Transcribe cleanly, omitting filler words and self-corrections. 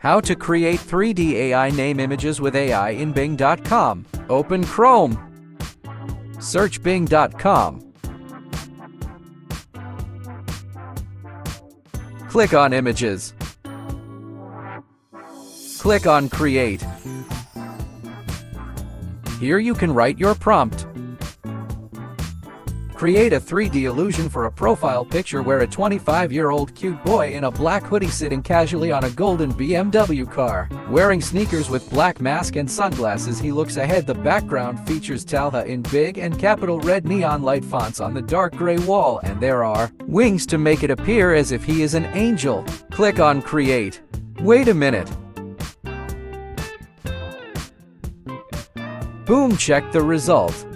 How to create 3D AI name images with AI in Bing.com. Open Chrome. Search Bing.com. Click on Images. Click on Create. Here you can write your prompt. Create a 3D illusion for a profile picture where a 25-year-old cute boy in a black hoodie sitting casually on a golden BMW car. Wearing sneakers with black mask and sunglasses, he looks ahead. The background features Talha in big and capital red neon light fonts on the dark gray wall, and there are wings to make it appear as if he is an angel. Click on Create. Wait a minute. Boom, check the result.